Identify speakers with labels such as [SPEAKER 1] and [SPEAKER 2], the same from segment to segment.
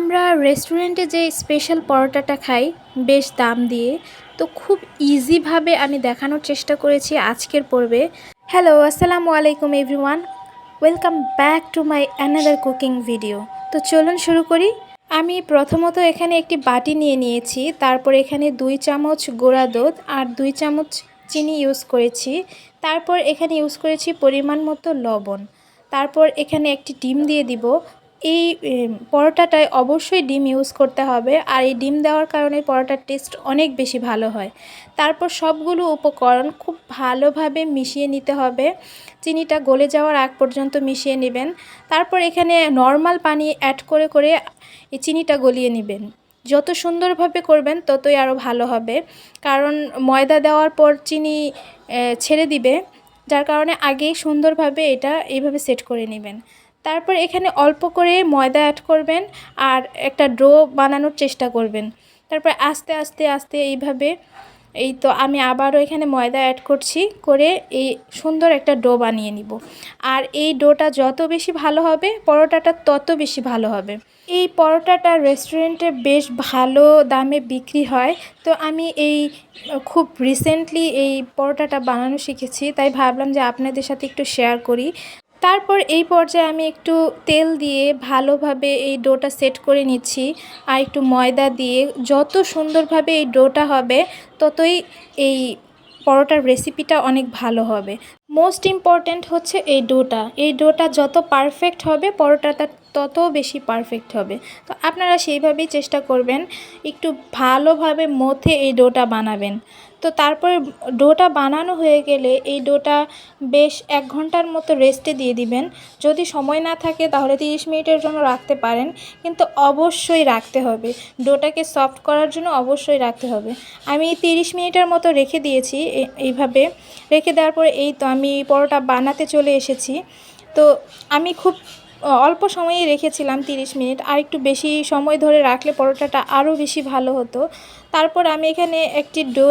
[SPEAKER 1] আমরা রেস্টুরেন্টে যে স্পেশাল পরোটাটা খাই বেশ দাম দিয়ে, তো খুব ইজিভাবে আমি দেখানোর চেষ্টা করেছি আজকের পর্বে। হ্যালো, আসসালামু আলাইকুম everyone, welcome back to my another cooking video. তো চলুন শুরু করি। আমি প্রথমত এখানে একটি বাটি নিয়ে নিয়েছি, তারপর এখানে 2 চামচ গুঁড়া দুধ আর 2 চামচ চিনি ইউজ করেছি। তারপর এখানে ইউজ করেছি পরিমাণ মতো লবণ। তারপর এখানে একটি ডিম দিয়ে দিব। এই পরোটাটায় অবশ্যই ডিম ইউজ করতে হবে, আর এই ডিম দেওয়ার কারণে পরোটার টেস্ট অনেক বেশি ভালো হয়। তারপর সবগুলো উপকরণ খুব ভালোভাবে মিশিয়ে নিতে হবে, চিনিটা গলে যাওয়ার আগ পর্যন্ত মিশিয়ে নেবেন। তারপর এখানে নর্মাল পানি অ্যাড করে করে এই চিনিটা গলিয়ে নেবেন। যত সুন্দরভাবে করবেন ততই আরও ভালো হবে, কারণ ময়দা দেওয়ার পর চিনি ছেড়ে দিবে, যার কারণে আগেই সুন্দরভাবে এটা এইভাবে সেট করে নেবেন। তারপর এখানে অল্প করে ময়দা অ্যাড করবেন আর একটা ডো বানানোর চেষ্টা করবেন। তারপর আস্তে আস্তে আস্তে এইভাবে, এই তো আমি আবারও এখানে ময়দা অ্যাড করছি, করে এই সুন্দর একটা ডো বানিয়ে নিব। আর এই ডোটা যত বেশি ভালো হবে পরোটাটা তত বেশি ভালো হবে। এই পরোটাটা রেস্টুরেন্টে বেশ ভালো দামে বিক্রি হয়, তো আমি খুব রিসেন্টলি এই পরোটাটা বানানো শিখেছি, তাই ভাবলাম যে আপনাদের সাথে একটু শেয়ার করি। তারপর এই পর্যায়ে আমি একটু তেল দিয়ে ভালোভাবে এই ডোটা সেট করে নিচ্ছি, আর একটু ময়দা দিয়ে যত সুন্দরভাবে এই ডোটা হবে ততই এই পরোটার রেসিপিটা অনেক ভালো হবে। মোস্ট ইম্পর্ট্যান্ট হচ্ছে এই ডোটা যত পারফেক্ট হবে পরোটাটা তত বেশি পারফেক্ট হবে। তো আপনারা সেইভাবেই চেষ্টা করবেন, একটু ভালোভাবে মথে এই ডোটা বানাবেন। তো তারপরে ডোটা বানানো হয়ে গেলে এই ডোটা বেশ 1 ঘন্টার মতো রেস্টে দিয়ে দিবেন। যদি সময় না থাকে তাহলে 30 মিনিটের জন্য রাখতে পারেন, কিন্তু অবশ্যই রাখতে হবে, ডোটাকে সফট করার জন্য অবশ্যই রাখতে হবে। আমি 30 মিনিটের মতো রেখে দিয়েছি। এইভাবে রেখে দেওয়ার পরে এই তো আমি পরোটা বানাতে চলে এসেছি। তো আমি খুব অল্প সময়েই রেখেছিলাম 30 মিনিট, আর একটু বেশি সময় ধরে রাখলে পরোটাটা আরও বেশি ভালো হতো। তারপর আমি এখানে একটি ডো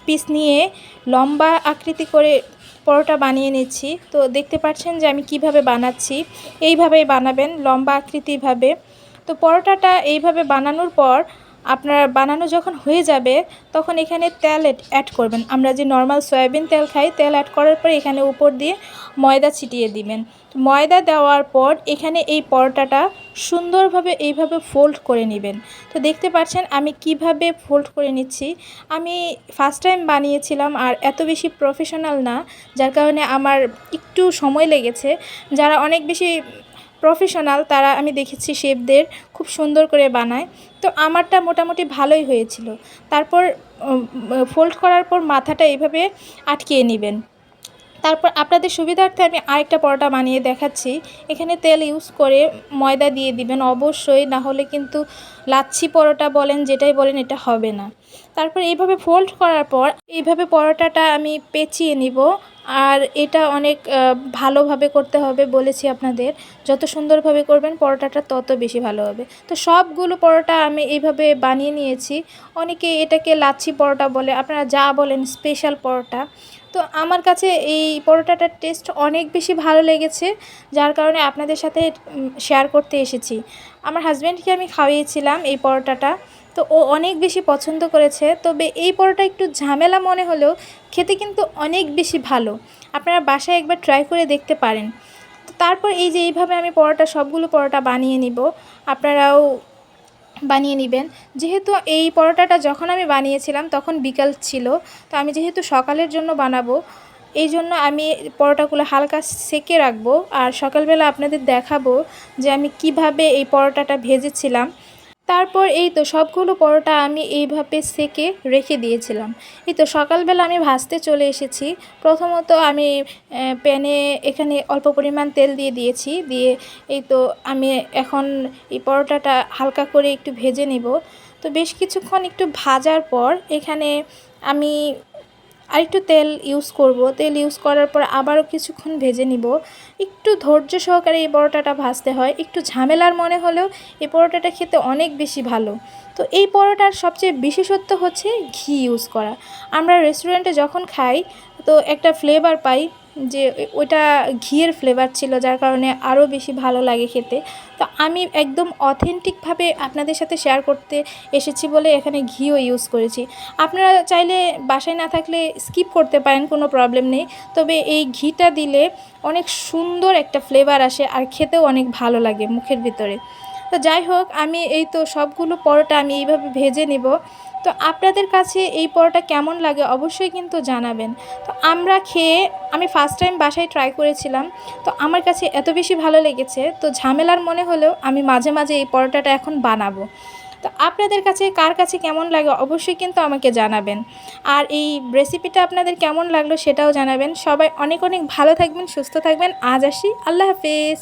[SPEAKER 1] পিস নিয়ে লম্বা আকৃতি করে পরোটা বানিয়ে নিচ্ছি। তো দেখতে পাচ্ছেন যে আমি কিভাবে বানাচ্ছি, এইভাবেই বানাবেন লম্বা আকৃতিভাবে। তো পরোটাটা এইভাবে বানানোর পর আপনার বানানো যখন হয়ে যাবে তখন এখানে তেল অ্যাড করবেন। আমরা যে নর্মাল সয়াবিন তেল খাই, তেল অ্যাড করার পর এখানে উপর দিয়ে ময়দা ছিটিয়ে দিবেন। ময়দা দেওয়ার পর এখানে এই পরোটাটা সুন্দরভাবে এইভাবে ফোল্ড করে নেবেন। তো দেখতে পাচ্ছেন আমি কিভাবে ফোল্ড করে নিচ্ছি। আমি ফার্স্ট টাইম বানিয়েছিলাম আর এত বেশি প্রফেশনাল না, যার কারণে আমার একটু সময় লেগেছে। যারা অনেক বেশি প্রফেশনাল তারা আমি দেখেছি শেফদের খুব সুন্দর করে বানায়, তো আমারটা মোটামুটি ভালোই হয়েছিল। তারপর ফোল্ড করার পর মাথাটা এইভাবে আটকিয়ে নেবেন। তারপর আপনাদের সুবিধার্থে আমি আরেকটা পরোটা বানিয়ে দেখাচ্ছি। এখানে তেল ইউজ করে ময়দা দিয়ে দিবেন অবশ্যই, না হলে কিন্তু লাচ্ছি পরোটা বলেন যেটাই বলেন এটা হবে না। তারপর এইভাবে ফোল্ড করার পর এইভাবে পরোটাটা আমি পেঁচিয়ে নিব। আর এটা অনেক ভালোভাবে করতে হবে, বলেছি আপনাদের, যত সুন্দরভাবে করবেন পরোটাটা তত বেশি ভালো হবে। তো সবগুলো পরোটা আমি এইভাবে বানিয়ে নিয়েছি। অনেকে এটাকে লাচ্ছি পরোটা বলে, আপনারা যা বলেন, স্পেশাল পরোটা। তো আমার কাছে এই পরোটাটার টেস্ট অনেক বেশি ভালো লেগেছে, যার কারণে আপনাদের সাথে শেয়ার করতে এসেছি। আমার হাজব্যান্ডকে আমি খাইয়েছিলাম এই পরোটাটা, তো ও অনেক বেশি পছন্দ করেছে। তবে এই পরোটা একটু ঝামেলা মনে হলেও খেতে কিন্তু অনেক বেশি ভালো, আপনারা বাসায় একবার ট্রাই করে দেখতে পারেন। তো তারপর এই যে এইভাবে আমি সবগুলো পরোটা বানিয়ে নিব, আপনারাও বানিয়ে নেবেন। যেহেতু এই পরোটাটা যখন আমি বানিয়েছিলাম তখন বিকাল ছিল, তো আমি যেহেতু সকালের জন্য বানাবো এই জন্য আমি পরোটাগুলো হালকা সেকে রাখবো, আর সকালবেলা আপনাদের দেখাবো যে আমি কিভাবে এই পরোটাটা ভেজেছিলাম। তারপর এই তো সবগুলো পরোটা আমি এইভাবে সেকে রেখে দিয়েছিলাম। এই তো সকালবেলা আমি ভাজতে চলে এসেছি। প্রথমত আমি প্যানে এখানে অল্প পরিমাণ তেল দিয়ে দিয়েছি, দিয়ে এই তো আমি এখন এই পরোটাটা হালকা করে একটু ভেজে নেব। তো বেশ কিছুক্ষণ একটু ভাজার পর এখানে আমি আরেকটু তেল ইউজ করব। তেল ইউজ করার পর আবারও কিছুক্ষণ ভেজে নিব। একটু ধৈর্য সহকারে এই পরোটাটা ভাজতে হয়, একটু ঝামেলার মনে হলেও এই পরোটাটা খেতে অনেক বেশি ভালো। তো এই পরোটার সবচেয়ে বিশেষত্ব হচ্ছে ঘি ইউজ করা। আমরা রেস্টুরেন্টে যখন খাই তো একটা ফ্লেভার পাই, যে ওইটা ঘিয়ের ফ্লেভার ছিল, যার কারণে আরও বেশি ভালো লাগে খেতে। তো আমি একদম অথেন্টিকভাবে আপনাদের সাথে শেয়ার করতে এসেছি বলে এখানে ঘিও ইউজ করেছি। আপনারা চাইলে বাসায় না থাকলে স্কিপ করতে পারেন, কোনো প্রবলেম নেই। তবে এই ঘিটা দিলে অনেক সুন্দর একটা ফ্লেভার আসে আর খেতেও অনেক ভালো লাগে মুখের ভিতরে। তো যাই হোক, আমি এই তো সবগুলো পরোটা আমি এইভাবে ভেজে নেব। তো আপনাদের কাছে এই পরোটা কেমন লাগে অবশ্যই কিন্তু জানাবেন। তো আমি ফার্স্ট টাইম বাসায় ট্রাই করেছিলাম, তো আমার কাছে এত বেশি ভালো লেগেছে, তো ঝামেলার মনে হলেও আমি মাঝে মাঝে এই পরোটাটা এখন বানাবো। তো আপনাদের কাছে কার কাছে কেমন লাগে অবশ্যই কিন্তু আমাকে জানাবেন। আর এই রেসিপিটা আপনাদের কেমন লাগলো সেটাও জানাবেন। সবাই অনেক অনেক ভালো থাকবেন, সুস্থ থাকবেন। আজ আসি, আল্লাহ হাফেজ।